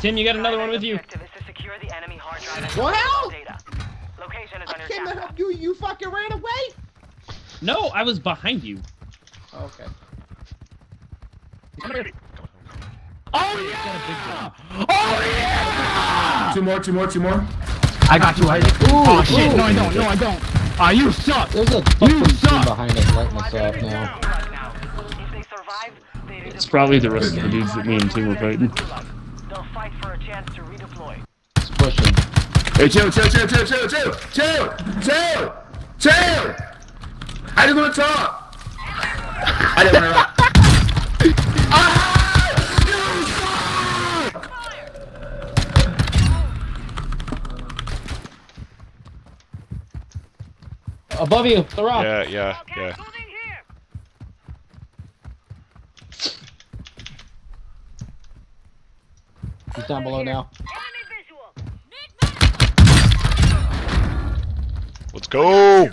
Tim, you got another one with you? What hell? I came to help you. You fucking ran away. No, I was behind you. Okay. Oh yeah! Oh yeah! Two more. I got you. Oh shit! No, I don't. Ah, you suck. There's a fucking team behind us lighting us up now. It's probably the rest of the dudes that me and Tim were fighting. They'll fight for a chance to redeploy. It's pushing. Hey, chill. I didn't want to talk. I didn't want to talk. Above you, the rock. Yeah. He's down below now. Let's go!